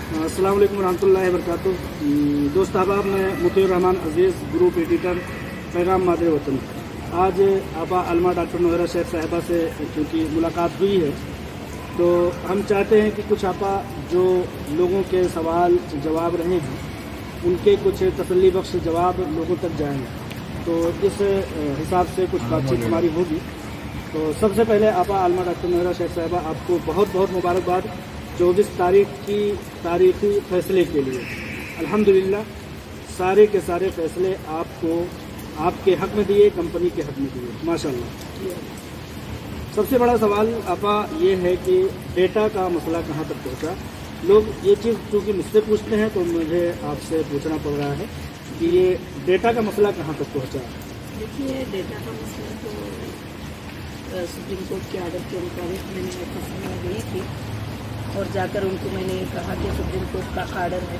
अस्सलाम वालेकुम रहमतुल्लाहि वबरकातुह। दोस्त अहबाब, मैं मुतीउर रहमान अजीज़, ग्रुप एडिटर, पैगाम मादरे वतन। आज आपा अलमा डॉक्टर नोहरा शेख साहिबा से क्योंकि मुलाकात हुई है, तो हम चाहते हैं कि कुछ आपा जो लोगों के सवाल जवाब रहे हैं उनके कुछ तसल्ली बख्श जवाब लोगों तक जाएँ, तो इस हिसाब से कुछ बातचीत हमारी होगी। तो सबसे पहले आपा अलमा डॉक्टर नोहरा शेख साहिबा, आपको बहुत बहुत मुबारकबाद 24 तारीख की तारीखी फैसले के लिए। अल्हम्दुलिल्लाह सारे के सारे फैसले आपको आपके हक में दिए, कंपनी के हक में दिए, माशाल्लाह। सबसे बड़ा सवाल आपा ये है कि डेटा का मसला कहाँ तक पहुँचा। लोग ये चीज़ चूँकि मुझसे पूछते हैं तो मुझे आपसे पूछना पड़ रहा है कि ये डेटा का मसला कहाँ तक पहुँचा। देखिए, डेटा का मसला तो सुप्रीम कोर्ट के आर्डर के मुताबिक मैंने फैसला गई थी और जाकर उनको मैंने कहा कि सुप्रीम कोर्ट का आर्डर है,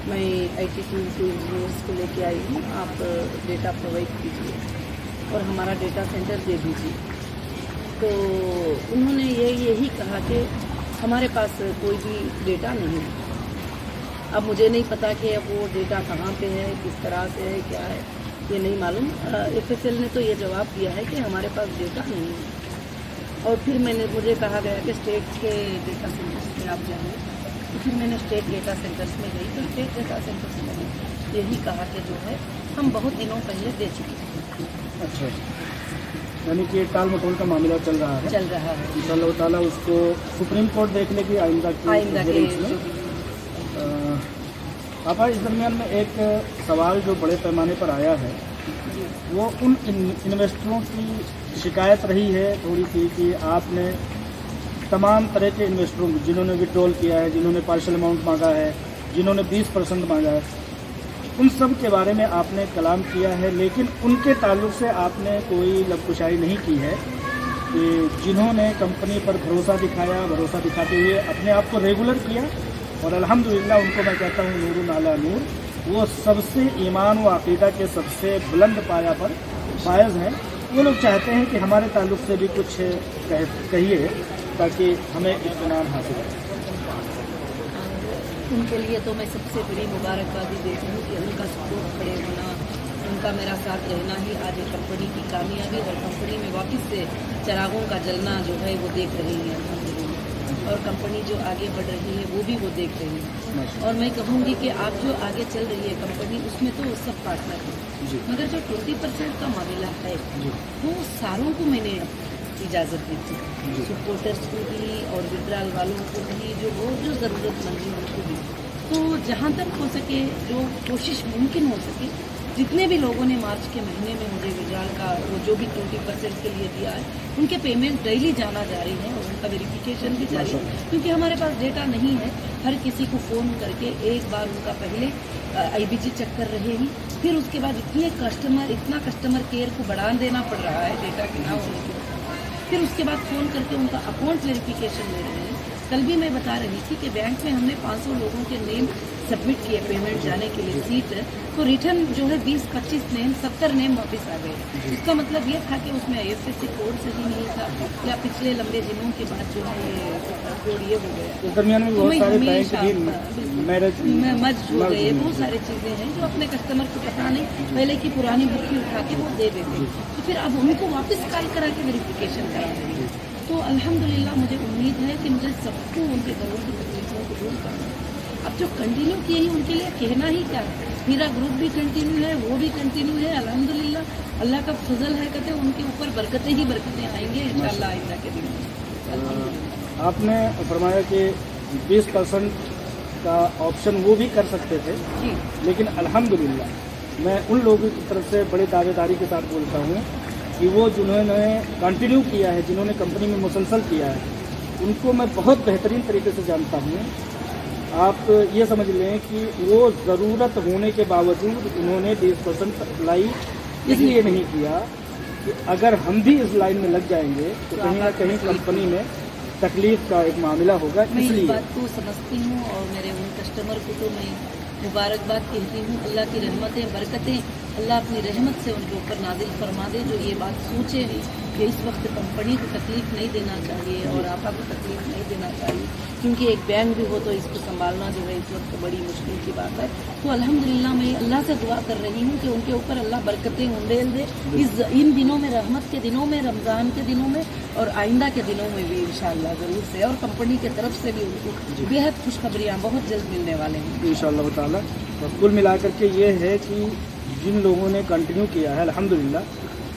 मैं IT टीम के इंजीनियर्स को लेके आई हूँ, आप डेटा प्रोवाइड कीजिए और हमारा डेटा सेंटर दे दीजिए। तो उन्होंने यही कहा कि हमारे पास कोई भी डेटा नहीं है। अब मुझे नहीं पता कि अब वो डेटा कहाँ पे है, किस तरह से है, क्या है, ये नहीं मालूम। FSL ने तो ये जवाब दिया है कि हमारे पास डेटा नहीं है। और फिर मुझे कहा गया कि स्टेट के डेटा सेंटर्स में आप जाएंगे, तो फिर मैंने स्टेट डेटा सेंटर्स में गई, तो स्टेट डेटा सेंटर्स में यही कहा कि जो है हम बहुत दिनों पहले दे चुके हैं। अच्छा, यानी कि टाल मटोल का मामला चल रहा है। इंशाअल्लाह ताला उसको सुप्रीम कोर्ट देखने की आइंदा के आपा। इस दरमियान में एक सवाल जो बड़े पैमाने पर आया है, वो उन इन्वेस्टरों की शिकायत रही है थोड़ी सी कि आपने तमाम तरह के इन्वेस्टरों को, जिन्होंने विड्रॉल किया है, जिन्होंने पार्शल अमाउंट मांगा है, जिन्होंने 20% मांगा है, उन सब के बारे में आपने कलाम किया है, लेकिन उनके ताल्लुक से आपने कोई लबकुशाई नहीं की है कि जिन्होंने कंपनी पर भरोसा दिखाया, भरोसा दिखाते हुए अपने आप को रेगुलर किया। और अल्हम्दुलिल्लाह उनको मैं कहता हूँ नूरुन अला नूर, वो सबसे ईमान व अक़ीदा के सबसे बुलंद पाया पर फायज हैं। वो लोग चाहते हैं कि हमारे ताल्लुक से भी कुछ कहिए ताकि हमें इत्मीनान हासिल हो। उनके लिए तो मैं सबसे बड़ी मुबारकबादी देती हूँ कि उनका सपोर्ट खड़े होना, उनका मेरा साथ रहना ही आज कंपनी की कामयाबी और कंपनी में वापस से चिरागों का जलना जो है वो देख रही है और कंपनी जो आगे बढ़ रही है वो भी वो देख रही है। और मैं कहूँगी कि आप जो आगे चल रही है कंपनी, उसमें तो सब पार्टनर हैं, मगर जो 20% का मामला है वो सारों को मैंने इजाज़त दी थी, सपोर्टर्स को भी और विड्रॉल वालों को भी, जो ज़रूरतमंद है उनको भी। तो जहाँ तक हो सके, जो कोशिश मुमकिन हो सके, जितने भी लोगों ने मार्च के महीने में मुझे विड्रॉल का वो जो भी 20% के लिए दिया है, उनके पेमेंट डेली जाना जारी है और उनका वेरिफिकेशन भी जारी है, क्योंकि हमारे पास डेटा नहीं है। हर किसी को फ़ोन करके एक बार उनका पहले IBG चेक कर रहे हैं, फिर उसके बाद इतना कस्टमर केयर को बढ़ा देना पड़ रहा है डेटा के ना होने की, फिर उसके बाद फ़ोन करके उनका अकाउंट वेरिफिकेशन ले रहे हैं। कल भी मैं बता रही थी कि बैंक में हमने 500 लोगों के नेम सबमिट किए पेमेंट जाने के लिए सीट, तो रिटर्न जो है 20-25 नेम 70 नेम वापस आ गए। इसका मतलब ये था कि उसमें IFSC कोड सही नहीं था या पिछले लंबे दिनों के बाद जो है ये कोड ये हो गया। इस दरमियान में बहुत सारे बैंक भी मर्ज हो गए। बहुत सारी चीज़ें हैं जो अपने कस्टमर को पता नहीं, पहले की पुरानी बुक ही उठा के वो दे देते, तो फिर अब उनको वापस कॉल करा के वेरिफिकेशन करा देंगे। तो अल्हम्दुलिल्लाह मुझे उम्मीद है कि मुझे सबको उनके घरों की तकलीफों को दूर करना है। अब जो कंटिन्यू किए ही उनके लिए कहना ही क्या है, मेरा ग्रुप भी कंटिन्यू है, वो भी कंटिन्यू है। अल्हम्दुलिल्लाह अल्लाह का फजल है, कहते उनके ऊपर बरकतें ही बरकतें आएंगे इंशाअल्लाह आइंदा के दिन में। आपने फरमाया कि 20% का ऑप्शन वो भी कर सकते थे जी, लेकिन अल्हम्दुलिल्लाह मैं उन लोगों की तरफ से बड़े दावेदारी के साथ बोलता हूँ कि वो जिन्होंने कंटिन्यू किया है, जिन्होंने कंपनी में मुसलसल किया है, उनको मैं बहुत बेहतरीन तरीके से जानता हूँ। आप ये समझ लें कि वो ज़रूरत होने के बावजूद उन्होंने 20% अप्लाई इसलिए नहीं किया कि अगर हम भी इस लाइन में लग जाएंगे तो कहीं ना कहीं कंपनी में तकलीफ का एक मामला होगा। मैं इस इसलिए बात को समझती हूँ और मेरे उन कस्टमर को तो मैं मुबारकबाद कहती हूँ। अल्लाह की रहमतें बरकतें अल्लाह अपनी रहमत से उनके ऊपर नाजिल फरमा दे, जो ये बात सोचे भी कि इस वक्त कंपनी को तकलीफ़ नहीं देना चाहिए और आपा को तकलीफ़ नहीं देना चाहिए, क्योंकि एक बैंक भी हो तो इसको संभालना जो है इस वक्त बड़ी मुश्किल की बात है। तो अल्हम्दुलिल्लाह मैं अल्लाह से दुआ कर रही हूँ कि उनके ऊपर अल्लाह बरकतें उंडेल दे इन दिनों में, रहमत के दिनों में, रमज़ान के दिनों में और आइंदा के दिनों में भी इंशाअल्लाह ज़रूर से, और कंपनी की तरफ से भी उनको बेहद खुशखबरियाँ बहुत जल्द मिलने वाले हैं इंशाअल्लाह ताला। तो कुल मिलाकर के ये है कि जिन लोगों ने कंटिन्यू किया है अल्हम्दुलिल्लाह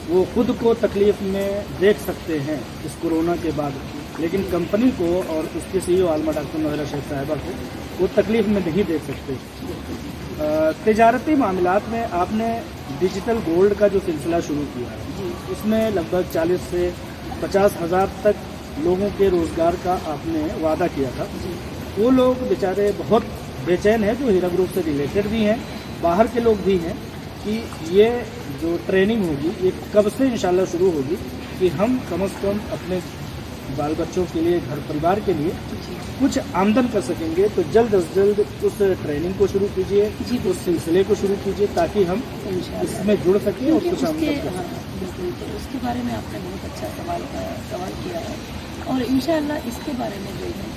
वो खुद को तकलीफ़ में देख सकते हैं इस कोरोना के बाद, लेकिन कंपनी को और उसके CEO आलमा डॉक्टर नोहरा शेख साहिबा को वो तकलीफ़ में नहीं देख सकते। तिजारती मामलात में आपने डिजिटल गोल्ड का जो सिलसिला शुरू किया है, उसमें लगभग 40 से 50 हज़ार तक लोगों के रोज़गार का आपने वादा किया था। वो लोग बेचारे बहुत बेचैन हैं जो हीरा ग्रुप से रिलेटेड भी हैं, बाहर के लोग भी हैं, कि ये जो ट्रेनिंग होगी ये कब से इंशाल्लाह शुरू होगी कि हम कम से कम अपने बाल बच्चों के लिए, घर परिवार के लिए कुछ आमदन कर सकेंगे। तो जल्द अज जल्द उस ट्रेनिंग को शुरू कीजिए, उस सिलसिले को शुरू कीजिए ताकि हम इसमें जुड़ सकें और कुछ आमदन कर सकें। बिल्कुल, तो उसके बारे में आपने बहुत अच्छा सवाल किया है, और इंशाअल्लाह इसके बारे में जो है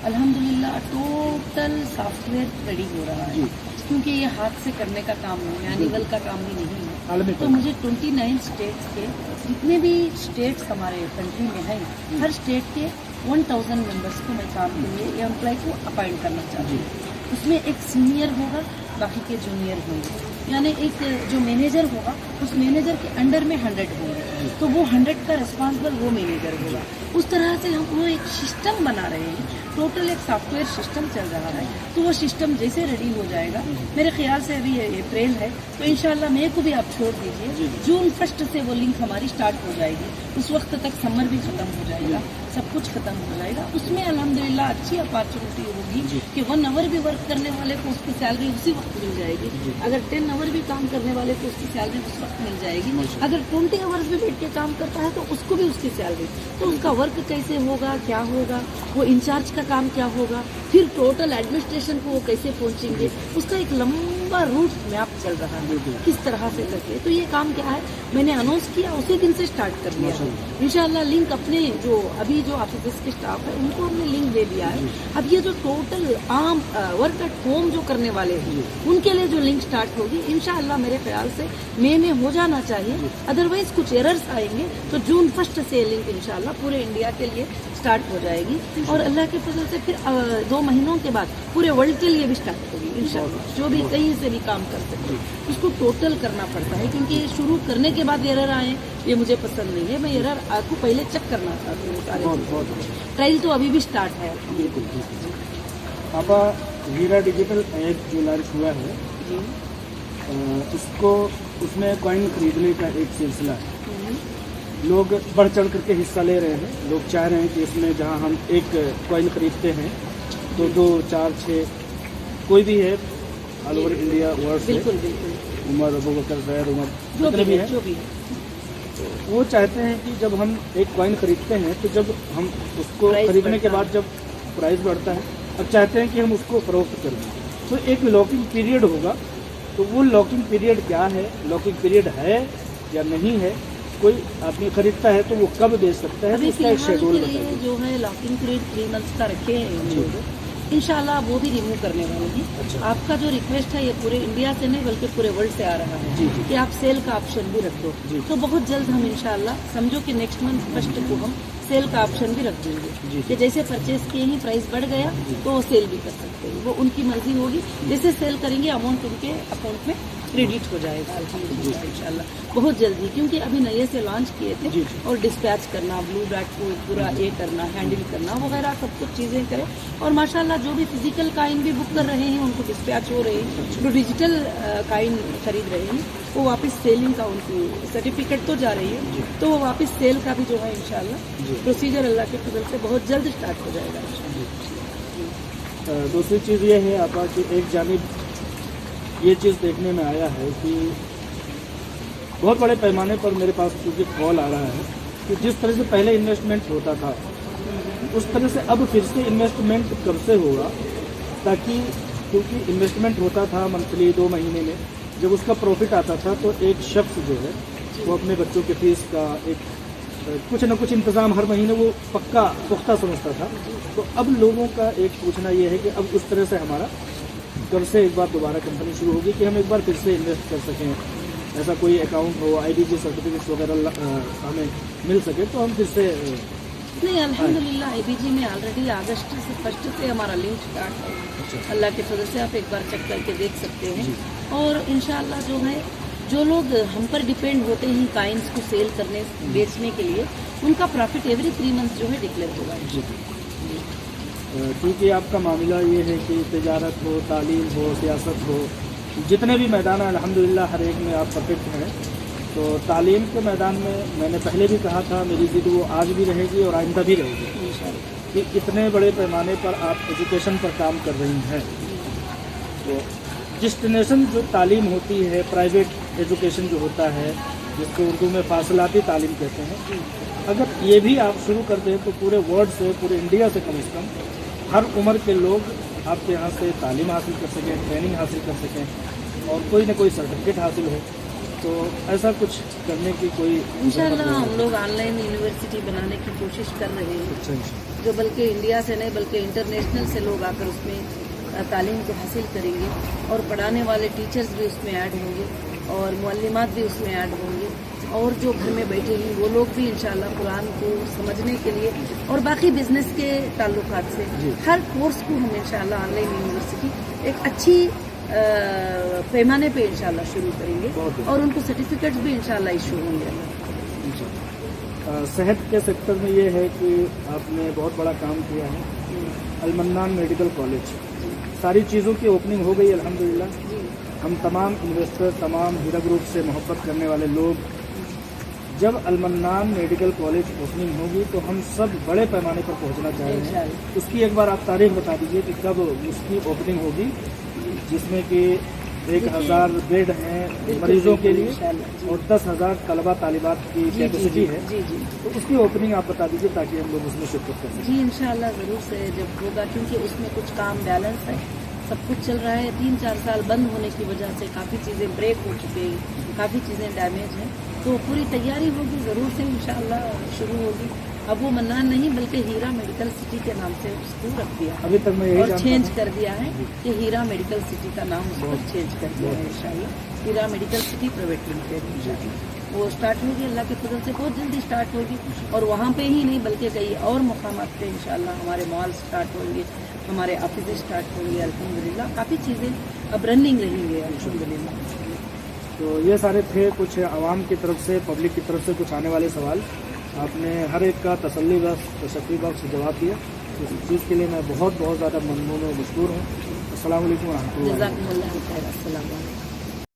अल्हम्दुलिल्लाह टोटल सॉफ्टवेयर रेडी हो रहा है, क्योंकि ये हाथ से करने का काम नहीं है, एनिमल का काम भी नहीं है। तो मुझे 29 स्टेट्स के जितने भी स्टेट्स हमारे कंट्री में हैं, हर स्टेट के 1000 मेंबर्स को मैं काम के लिए एम्प्लॉय को अपॉइंट करना चाहती हूँ। उसमें एक सीनियर होगा, बाकी के जूनियर होंगे, यानी एक जो मैनेजर होगा उस मैनेजर के अंडर में 100 होंगे, तो वो 100 का रिस्पॉन्सिबल वो मैनेजर होगा। उस तरह से हम वो एक सिस्टम बना रहे हैं, टोटल एक सॉफ्टवेयर सिस्टम चल रहा है। तो वो सिस्टम जैसे रेडी हो जाएगा, मेरे ख्याल से अभी अप्रैल है तो इंशाल्लाह मई को भी आप छोड़ दीजिए, जून 1 से वो लिंक हमारी स्टार्ट हो जाएगी। उस वक्त तक समर भी खत्म हो जाएगा, सब कुछ खत्म हो जाएगा। उसमें अल्हम्दुलिल्लाह अच्छी अपॉर्चुनिटी होगी कि 1 आवर भी वर्क करने वाले को उसकी सैलरी उसी वक्त मिल जाएगी, अगर 10 आवर भी काम करने वाले को उसकी सैलरी उस वक्त मिल जाएगी, अगर 20 आवर्स भी बैठ के काम करता है तो उसको भी उसकी सैलरी। तो उसका वर्क कैसे होगा, क्या होगा, वो इंचार्ज का काम क्या होगा, फिर टोटल एडमिनिस्ट्रेशन को वो कैसे पहुंचेंगे, उसका एक लंबा रूट मैप चल रहा है किस तरह से करके। तो ये काम क्या है, मैंने अनाउंस किया उसी दिन से स्टार्ट कर दिया इंशाल्लाह। लिंक अपने जो अभी जो ऑफिस के स्टाफ है उनको हमने लिंक दे दिया है। अब ये जो टोटल आम वर्क एट होम जो करने वाले हैं उनके लिए जो लिंक स्टार्ट होगी इंशाल्लाह मेरे ख्याल से मई में हो जाना चाहिए, अदरवाइज कुछ एरर्स आएंगे तो जून 1 से लिंक इंशाल्लाह पूरे इंडिया के लिए स्टार्ट हो जाएगी, और अल्लाह के फजल से फिर 2 महीनों के बाद पूरे वर्ल्ड के लिए भी स्टार्ट होगी इंशाल्लाह। जो भी कहीं से भी काम कर सकते उसको टोटल करना पड़ता है, क्योंकि शुरू करने के बाद एरर आए ये मुझे पसंद नहीं है। मैं एरर आपको पहले चेक करना चाहती हूँ सारे। ट्रायल तो अभी भी स्टार्ट है। बिल्कुल। पापा हीरा डिजिटल ऐप जो लॉन्च हुआ है उसको उसमें कॉइन खरीदने का एक सिलसिला है, लोग बढ़ चढ़ करके हिस्सा ले रहे हैं। लोग चाह रहे हैं कि इसमें जहां हम एक कॉइन खरीदते हैं तो 2, 4, 6 कोई भी है ऑल ओवर इंडिया वर्ल्ड से, उमर, अबू बकर, जैद, उमर जितने भी हैं, वो चाहते हैं कि जब हम एक कॉइन खरीदते हैं तो जब हम उसको खरीदने के बाद जब प्राइस बढ़ता है, अब चाहते हैं कि हम उसको फरोख्त करें, तो एक लॉकिंग पीरियड होगा। तो वो लॉकिंग पीरियड क्या है, लॉकिंग पीरियड है या नहीं है, कोई आदमी खरीदता है तो वो कब दे सकता है, अभी उसका एक शेड्यूल बताइए। जो है लॉकिंग पीरियड 3 मंथ्स का रखे हैं इंशाल्लाह, वो भी रिमूव करने वाले हैं। अच्छा। आपका जो रिक्वेस्ट है ये पूरे इंडिया से नहीं बल्कि पूरे वर्ल्ड से आ रहा है कि आप सेल का ऑप्शन भी रख दो, तो बहुत जल्द हम इंशाल्लाह समझो कि नेक्स्ट मंथ 1 को हम सेल का ऑप्शन भी रख देंगे कि जैसे परचेज किए ही प्राइस बढ़ गया तो वो सेल भी कर सकते हैं, वो उनकी मर्जी होगी। जैसे सेल करेंगे अमाउंट उनके अकाउंट में क्रेडिट हो जाएगा अल्हम्दुलिल्लाह इंशाल्लाह बहुत जल्दी, क्योंकि अभी नए से लॉन्च किए थे और डिस्पैच करना, ब्लू डॉट को पूरा ये करना, हैंडल करना वगैरह सब कुछ चीज़ें करें। और माशाल्लाह जो भी फिजिकल काइन भी बुक कर रहे हैं उनको डिस्पैच हो रहे हैं, जो डिजिटल काइन खरीद रहे हैं वो वापस सेलिंग का उनकी सर्टिफिकेट तो जा रही है, तो वो वापस सेल का भी जो है इंशाल्लाह प्रोसीजर अल्लाह के फजल से बहुत जल्द स्टार्ट हो जाएगा। दूसरी चीज़ ये है आपा कि एक जानिब ये चीज़ देखने में आया है कि बहुत बड़े पैमाने पर मेरे पास क्योंकि कॉल आ रहा है कि जिस तरह से पहले इन्वेस्टमेंट होता था उस तरह से अब फिर से इन्वेस्टमेंट कब से होगा, ताकि क्योंकि इन्वेस्टमेंट होता था मंथली 2 महीने में, जब उसका प्रॉफिट आता था तो एक शख्स जो है वो अपने बच्चों के फीस का एक कुछ न कुछ इंतज़ाम हर महीने वो पक्का पुख्ता समझता था। तो अब लोगों का एक पूछना ये है कि अब उस तरह से हमारा कब से एक बार दोबारा कंपनी शुरू होगी कि हम एक बार फिर से इन्वेस्ट कर सकें, ऐसा कोई अकाउंट हो, IDG सर्टिफिकेट्स वगैरह हमें मिल सके तो हम फिर से नहीं, अल्हम्दुलिल्लाह IBG में ऑलरेडी अगस्त से 1 से हमारा लिंक स्टार्ट है। अल्लाह के फजल से आप एक बार चेक करके देख सकते हैं। और इंशाअल्लाह जो है, जो लोग हम पर डिपेंड होते हैं काइंस को सेल करने बेचने के लिए, उनका प्रॉफिट एवरी 3 मंथ जो है डिक्लेयर होगा। क्योंकि आपका मामला ये है कि तिजारत हो, तालीम हो, सियासत हो, जितने भी मैदान हैं अल्हम्दुलिल्लाह हर एक में आप परफेक्ट हैं। तो तालीम के मैदान में मैंने पहले भी कहा था, मेरी जिद वो आज भी रहेगी और आइंदा भी रहेगी कि इतने बड़े पैमाने पर आप एजुकेशन पर काम कर रही हैं। तो डेस्टिनेशन जो तालीम होती है, प्राइवेट एजुकेशन जो होता है, जिसको उर्दू में फासलाती तालीम कहते हैं, अगर ये भी आप शुरू कर दें तो पूरे वर्ल्ड से, पूरे इंडिया से कम हर उम्र के लोग आपके यहाँ से तालीम हासिल कर सकें, ट्रेनिंग हासिल कर सकें और कोई न कोई सर्टिफिकेट हासिल हो। तो ऐसा कुछ करने की कोई इंशाअल्लाह हम लोग ऑनलाइन यूनिवर्सिटी बनाने की कोशिश कर रहे हैं, जो बल्कि इंडिया से नहीं बल्कि इंटरनेशनल से लोग आकर उसमें तालीम को हासिल करेंगे और पढ़ाने वाले टीचर्स भी उसमें ऐड होंगे और मुअल्लिमात भी उसमें ऐड होंगे और जो घर में बैठे हैं वो लोग भी इंशाअल्लाह कुरान को समझने के लिए और बाकी बिजनेस के ताल्लुकात से हर कोर्स को हम इंशाअल्लाह ऑनलाइन यूनिवर्सिटी एक अच्छी पैमाने पे इंशाअल्लाह शुरू करेंगे और उनको सर्टिफिकेट्स भी इंशाअल्लाह इशू होंगे। सेहत के सेक्टर में ये है कि आपने बहुत बड़ा काम किया है। अलमन्नान मेडिकल कॉलेज, सारी चीज़ों की ओपनिंग हो गई अल्हम्दुलिल्लाह। हम तमाम इन्वेस्टर, तमाम हीरा ग्रुप से मोहब्बत करने वाले लोग, जब अलमन्नान मेडिकल कॉलेज ओपनिंग होगी तो हम सब बड़े पैमाने पर पहुंचना चाहेंगे। उसकी एक बार आप तारीख बता दीजिए कि कब उसकी ओपनिंग होगी, जिसमें कि 1000 बेड हैं मरीजों के लिए और 10,000 तलबा तालिबात की कैपेसिटी है। तो उसकी ओपनिंग आप बता दीजिए ताकि हम लोग उसमें शिरकत कर सकें। जी इंशाअल्लाह ज़रूर से जब होगा, क्योंकि उसमें कुछ काम बैलेंस है, सब कुछ चल रहा है। 3-4 साल बंद होने की वजह से काफ़ी चीज़ें ब्रेक हो चुकी हैं, काफ़ी चीज़ें डैमेज हैं, तो पूरी तैयारी होगी, ज़रूर से इंशाअल्लाह शुरू होगी। अब वो मन्नान नहीं बल्कि हीरा मेडिकल सिटी के नाम से उसको रख दिया अभी तक मैं यही और चेंज कर दिया है कि हीरा मेडिकल सिटी का नाम उसको चेंज कर दिया है इंशाअल्लाह। हीरा मेडिकल सिटी प्राइवेट लिमिटेड इंशाअल्लाह वो स्टार्ट होगी, अल्लाह के फजल से बहुत जल्दी स्टार्ट होगी। और वहाँ पे ही नहीं बल्कि कई और मुकामात पे इंशाअल्लाह हमारे मॉल स्टार्ट होंगे, हमारे ऑफिस स्टार्ट होंगे। अल्हम्दुलिल्लाह काफ़ी चीज़ें अब रनिंग रहेंगे अल्हम्दुलिल्लाह। तो ये सारे थे कुछ आवाम की तरफ से, पब्लिक की तरफ से कुछ आने वाले सवाल। आपने हर एक का तसल्ली बख्श, तशफ़ी बख्श जवाब दिया। इस चीज़ के लिए मैं बहुत ज़्यादा ममनून और मशकूर हूँ। अस्सलाम वालेकुम व रहमतुल्लाह। जज़ाकुमुल्लाह खैर। अस्सलाम वालेकुम।